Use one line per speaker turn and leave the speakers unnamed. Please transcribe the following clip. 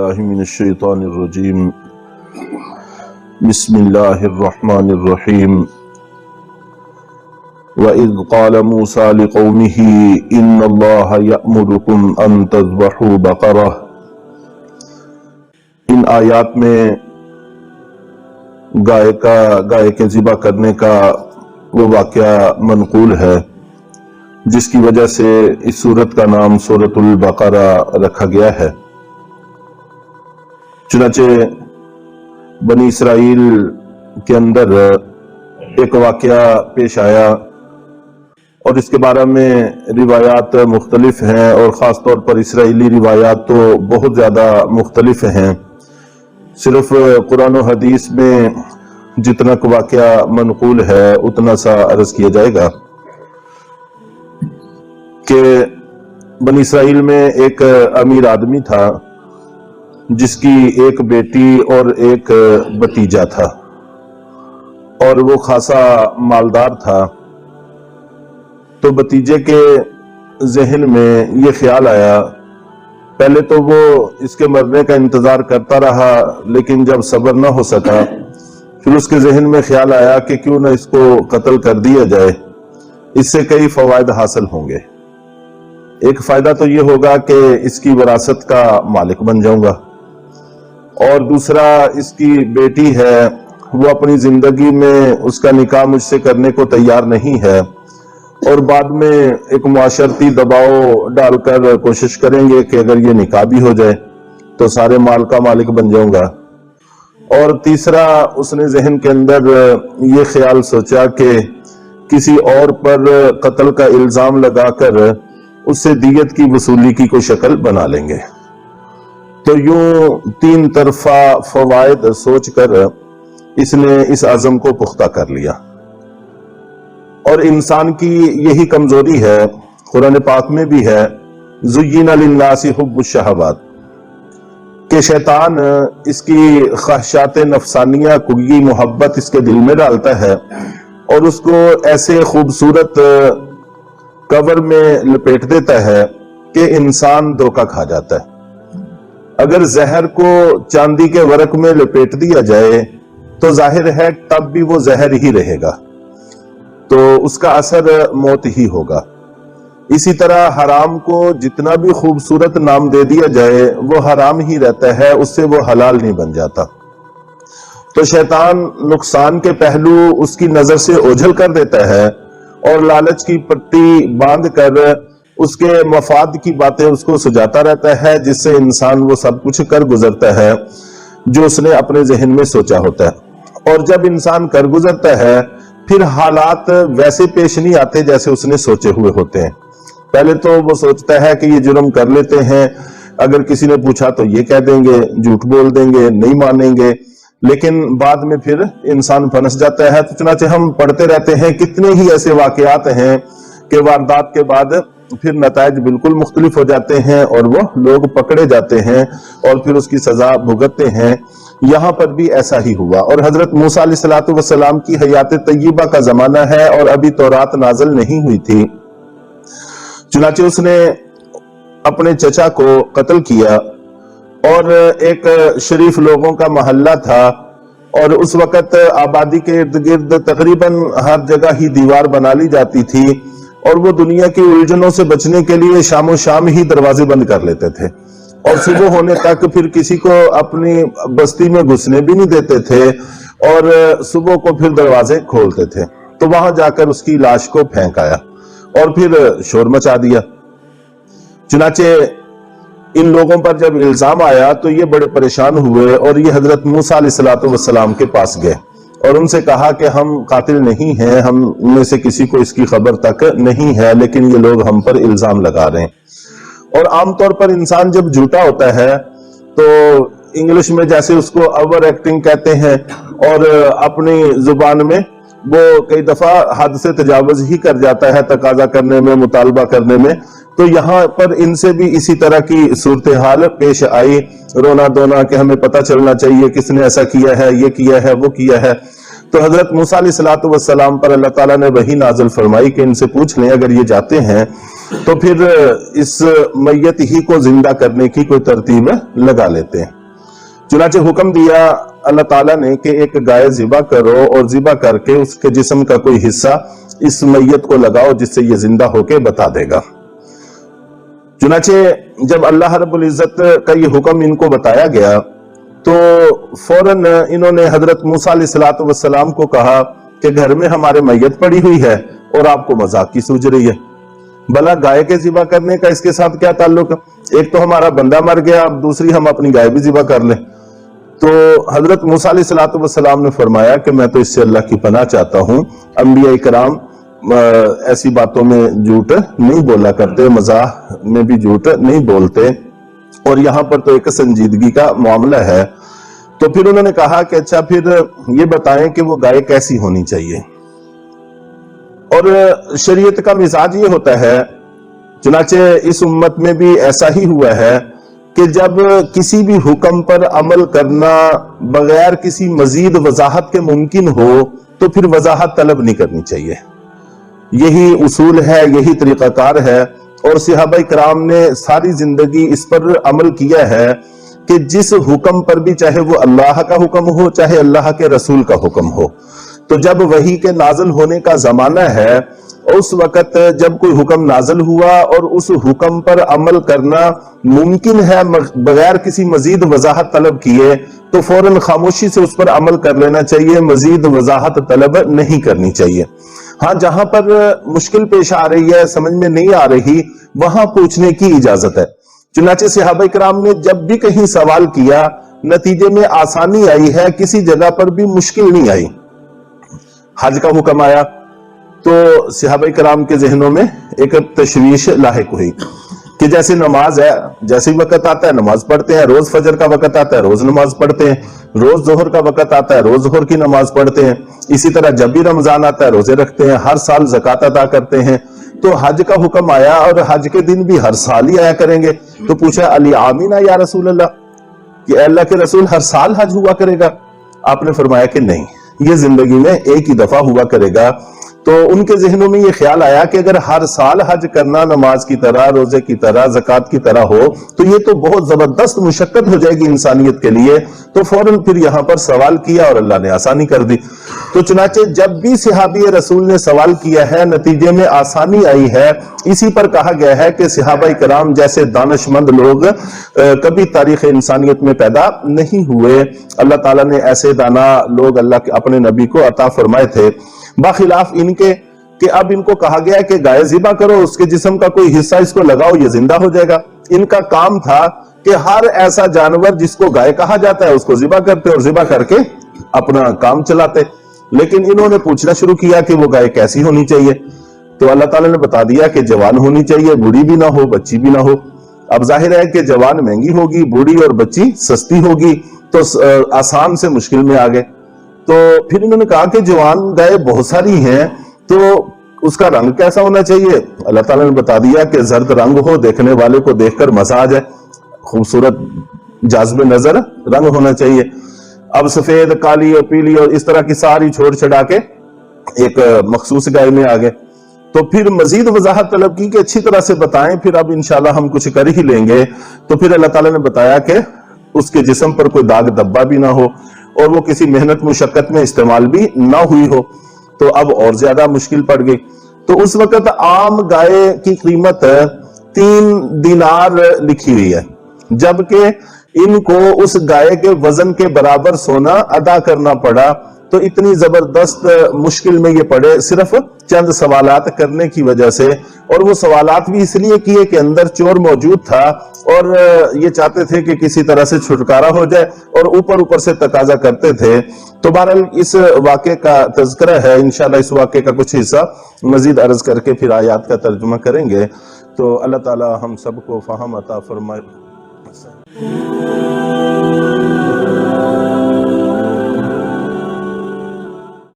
باللہ من الشیطان الرجیم بسم اللہ الرحمن الرحیم وَإِذْ قَالَ مُوسَى لِقَوْمِهِ إِنَّ اللَّهَ يَأْمُرُكُمْ أَن تَذْبَحُوا بَقَرَةً۔ ان آیات میں گائے کے ذبح کرنے کا وہ واقعہ منقول ہے جس کی وجہ سے اس سورت کا نام سورۃ البقرہ رکھا گیا ہے۔ چنانچہ بنی اسرائیل کے اندر ایک واقعہ پیش آیا اور اس کے بارے میں روایات مختلف ہیں، اور خاص طور پر اسرائیلی روایات تو بہت زیادہ مختلف ہیں۔ صرف قرآن و حدیث میں جتنا کو واقعہ منقول ہے اتنا سا عرض کیا جائے گا کہ بنی اسرائیل میں ایک امیر آدمی تھا جس کی ایک بیٹی اور ایک بھتیجا تھا، اور وہ خاصا مالدار تھا۔ تو بھتیجے کے ذہن میں یہ خیال آیا، پہلے تو وہ اس کے مرنے کا انتظار کرتا رہا، لیکن جب صبر نہ ہو سکا پھر اس کے ذہن میں خیال آیا کہ کیوں نہ اس کو قتل کر دیا جائے، اس سے کئی فوائد حاصل ہوں گے۔ ایک فائدہ تو یہ ہوگا کہ اس کی وراثت کا مالک بن جاؤں گا، اور دوسرا اس کی بیٹی ہے، وہ اپنی زندگی میں اس کا نکاح مجھ سے کرنے کو تیار نہیں ہے، اور بعد میں ایک معاشرتی دباؤ ڈال کر کوشش کریں گے کہ اگر یہ نکاح بھی ہو جائے تو سارے مال کا مالک بن جاؤں گا۔ اور تیسرا اس نے ذہن کے اندر یہ خیال سوچا کہ کسی اور پر قتل کا الزام لگا کر اس سے دیت کی وصولی کی کوئی شکل بنا لیں گے۔ تو یوں تین طرفہ فوائد سوچ کر اس نے اس عزم کو پختہ کر لیا۔ اور انسان کی یہی کمزوری ہے، قرآن پاک میں بھی ہے، زُيِّنَ لِلنَّاسِ حُبُّ الشَّهَوَاتِ، کہ شیطان اس کی خواہشات نفسانیہ کو یہ محبت اس کے دل میں ڈالتا ہے اور اس کو ایسے خوبصورت کور میں لپیٹ دیتا ہے کہ انسان دھوکہ کھا جاتا ہے۔ اگر زہر کو چاندی کے ورق میں لپیٹ دیا جائے تو ظاہر ہے تب بھی وہ زہر ہی رہے گا، تو اس کا اثر موت ہی ہوگا۔ اسی طرح حرام کو جتنا بھی خوبصورت نام دے دیا جائے وہ حرام ہی رہتا ہے، اس سے وہ حلال نہیں بن جاتا۔ تو شیطان نقصان کے پہلو اس کی نظر سے اوجھل کر دیتا ہے اور لالچ کی پٹی باندھ کر اس کے مفاد کی باتیں اس کو سجاتا رہتا ہے، جس سے انسان وہ سب کچھ کر گزرتا ہے جو اس نے اپنے ذہن میں سوچا ہوتا ہے۔ اور جب انسان کر گزرتا ہے پھر حالات ویسے پیش نہیں آتے جیسے اس نے سوچے ہوئے ہوتے ہیں۔ پہلے تو وہ سوچتا ہے کہ یہ جرم کر لیتے ہیں، اگر کسی نے پوچھا تو یہ کہہ دیں گے، جھوٹ بول دیں گے، نہیں مانیں گے، لیکن بعد میں پھر انسان پھنس جاتا ہے۔ تو چنانچہ ہم پڑھتے رہتے ہیں کتنے ہی ایسے واقعات ہیں کہ واردات کے بعد پھر نتائج بالکل مختلف ہو جاتے ہیں اور وہ لوگ پکڑے جاتے ہیں اور پھر اس کی سزا بھگتتے ہیں۔ یہاں پر بھی ایسا ہی ہوا، اور حضرت موسیٰ علیہ السلام کی حیات طیبہ کا زمانہ ہے اور ابھی تورات نازل نہیں ہوئی تھی۔ چنانچہ اس نے اپنے چچا کو قتل کیا، اور ایک شریف لوگوں کا محلہ تھا، اور اس وقت آبادی کے ارد گرد تقریباً ہر جگہ ہی دیوار بنا لی جاتی تھی، اور وہ دنیا کی الجھنوں سے بچنے کے لیے شام و شام ہی دروازے بند کر لیتے تھے، اور صبح ہونے تک پھر کسی کو اپنی بستی میں گھسنے بھی نہیں دیتے تھے، اور صبح کو پھر دروازے کھولتے تھے۔ تو وہاں جا کر اس کی لاش کو پھینک آیا اور پھر شور مچا دیا۔ چنانچہ ان لوگوں پر جب الزام آیا تو یہ بڑے پریشان ہوئے، اور یہ حضرت موسیٰ علیہ السلام کے پاس گئے اور ان سے کہا کہ ہم قاتل نہیں ہیں، ہم میں سے کسی کو اس کی خبر تک نہیں ہے، لیکن یہ لوگ ہم پر الزام لگا رہے ہیں۔ اور عام طور پر انسان جب جھوٹا ہوتا ہے تو انگلش میں جیسے اس کو اوور ایکٹنگ کہتے ہیں، اور اپنی زبان میں وہ کئی دفعہ حد سے تجاوز ہی کر جاتا ہے تقاضا کرنے میں، مطالبہ کرنے میں۔ تو یہاں پر ان سے بھی اسی طرح کی صورتحال پیش آئی، رونا دھونا کہ ہمیں پتہ چلنا چاہیے کس نے ایسا کیا ہے، یہ کیا ہے، وہ کیا ہے۔ تو حضرت موسیٰ علیہ السلام پر اللہ تعالیٰ نے وحی نازل فرمائی کہ ان سے پوچھ لیں، اگر یہ جاتے ہیں تو پھر اس میت ہی کو زندہ کرنے کی کوئی ترتیب لگا لیتے ہیں۔ چنانچہ حکم دیا اللہ تعالیٰ نے کہ ایک گائے ذبح کرو اور ذبح کر کے اس کے جسم کا کوئی حصہ اس میت کو لگاؤ جس سے یہ زندہ ہو کے بتا دے گا۔ چنانچہ جب اللہ رب العزت کا یہ حکم ان کو بتایا گیا تو فوراً انہوں نے حضرت موسیٰ علیہ السلام کو کہا کہ گھر میں ہمارے میت پڑی ہوئی ہے اور آپ کو مذاق کی سوچ رہی ہے، بھلا گائے کے ذبح کرنے کا اس کے ساتھ کیا تعلق ہے؟ ایک تو ہمارا بندہ مر گیا، اب دوسری ہم اپنی گائے بھی ذبح کر لیں۔ تو حضرت موسیٰ علیہ السلام نے فرمایا کہ میں تو اس سے اللہ کی پناہ چاہتا ہوں، انبیاء کرام ایسی باتوں میں جھوٹ نہیں بولا کرتے، مزاح میں بھی جھوٹ نہیں بولتے، اور یہاں پر تو ایک سنجیدگی کا معاملہ ہے۔ تو پھر انہوں نے کہا کہ اچھا پھر یہ بتائیں کہ وہ گائے کیسی ہونی چاہیے، اور شریعت کا مزاج یہ ہوتا ہے، چنانچہ اس امت میں بھی ایسا ہی ہوا ہے کہ جب کسی بھی حکم پر عمل کرنا بغیر کسی مزید وضاحت کے ممکن ہو تو پھر وضاحت طلب نہیں کرنی چاہیے۔ یہی اصول ہے، یہی طریقہ کار ہے، اور صحابہ کرام نے ساری زندگی اس پر عمل کیا ہے کہ جس حکم پر بھی، چاہے وہ اللہ کا حکم ہو چاہے اللہ کے رسول کا حکم ہو، تو جب وحی کے نازل ہونے کا زمانہ ہے، اس وقت جب کوئی حکم نازل ہوا اور اس حکم پر عمل کرنا ممکن ہے بغیر کسی مزید وضاحت طلب کیے، تو فوراً خاموشی سے اس پر عمل کر لینا چاہیے، مزید وضاحت طلب نہیں کرنی چاہیے۔ ہاں جہاں پر مشکل پیش آ رہی ہے، سمجھ میں نہیں آ رہی، وہاں پوچھنے کی اجازت ہے۔ چنانچہ صحابہ کرام نے جب بھی کہیں سوال کیا، نتیجے میں آسانی آئی ہے، کسی جگہ پر بھی مشکل نہیں آئی۔ حج کا حکم آیا تو صحابہ کرام کے ذہنوں میں ایک تشویش لاحق ہوئی کہ جیسے نماز ہے، جیسے وقت آتا ہے نماز پڑھتے ہیں، روز فجر کا وقت آتا ہے روز نماز پڑھتے ہیں، روز ظہر کا وقت آتا ہے روز ظہر کی نماز پڑھتے ہیں، اسی طرح جب بھی رمضان آتا ہے روزے رکھتے ہیں، ہر سال زکوٰۃ ادا کرتے ہیں۔ تو حج کا حکم آیا اور حج کے دن بھی ہر سال ہی آیا کریں گے، تو پوچھا علی آمینہ یا رسول اللہ، کہ اے اللہ کے رسول ہر سال حج ہوا کرے گا؟ آپ نے فرمایا کہ نہیں، یہ زندگی میں ایک ہی دفعہ ہوا کرے گا۔ تو ان کے ذہنوں میں یہ خیال آیا کہ اگر ہر سال حج کرنا نماز کی طرح، روزے کی طرح، زکوٰۃ کی طرح ہو تو یہ تو بہت زبردست مشقت ہو جائے گی انسانیت کے لیے، تو فوراً پھر یہاں پر سوال کیا اور اللہ نے آسانی کر دی۔ تو چنانچہ جب بھی صحابی رسول نے سوال کیا ہے، نتیجے میں آسانی آئی ہے۔ اسی پر کہا گیا ہے کہ صحابہ کرام جیسے دانش مند لوگ کبھی تاریخ انسانیت میں پیدا نہیں ہوئے۔ اللہ تعالیٰ نے ایسے دانا لوگ اللہ کے اپنے نبی کو عطا فرمائے تھے، باخلاف ان کے کہ اب ان کو کہا گیا کہ گائے ذبح کرو، اس کے جسم کا کوئی حصہ اس کو لگاؤ، یہ زندہ ہو جائے گا۔ ان کا کام تھا کہ ہر ایسا جانور جس کو گائے کہا جاتا ہے اس کو ذبح کرتے اور ذبح کر کے اپنا کام چلاتے، لیکن انہوں نے پوچھنا شروع کیا کہ وہ گائے کیسی ہونی چاہیے، تو اللہ تعالیٰ نے بتا دیا کہ جوان ہونی چاہیے، بوڑھی بھی نہ ہو، بچی بھی نہ ہو۔ اب ظاہر ہے کہ جوان مہنگی ہوگی، بوڑھی اور بچی سستی ہوگی، تو آسان سے مشکل میں آ گئے۔ تو پھر انہوں نے کہا کہ جوان گائے بہت ساری ہیں، تو اس کا رنگ کیسا ہونا چاہیے؟ اللہ تعالیٰ نے بتا دیا کہ زرد رنگ ہو، دیکھنے والے کو دیکھ کر مزہ آ جائے، خوبصورت جاذب نظر رنگ ہونا چاہیے۔ اب سفید، کالی اور پیلی اور اس طرح کی ساری چھوڑ چھڑا کے ایک مخصوص گائے میں آ گئے۔ تو پھر مزید وضاحت طلب کی کہ اچھی طرح سے بتائیں، پھر اب انشاءاللہ ہم کچھ کر ہی لیں گے۔ تو پھر اللہ تعالیٰ نے بتایا کہ اس کے جسم پر کوئی داغ دبا بھی نہ ہو اور وہ کسی محنت مشقت میں استعمال بھی نہ ہوئی ہو، تو اب اور زیادہ مشکل پڑ گئی۔ تو اس وقت عام گائے کی قیمت 3 دینار لکھی ہوئی ہے، جبکہ ان کو اس گائے کے وزن کے برابر سونا ادا کرنا پڑا۔ تو اتنی زبردست مشکل میں یہ پڑے صرف چند سوالات کرنے کی وجہ سے، اور وہ سوالات بھی اس لیے کیے کہ اندر چور موجود تھا اور یہ چاہتے تھے کہ کسی طرح سے چھٹکارا ہو جائے، اور اوپر سے تقاضا کرتے تھے۔ تو بہرحال اس واقعے کا تذکرہ ہے، انشاءاللہ اس واقعے کا کچھ حصہ مزید عرض کر کے پھر آیات کا ترجمہ کریں گے۔ تو اللہ تعالی ہم سب کو فہم عطا فرمائے۔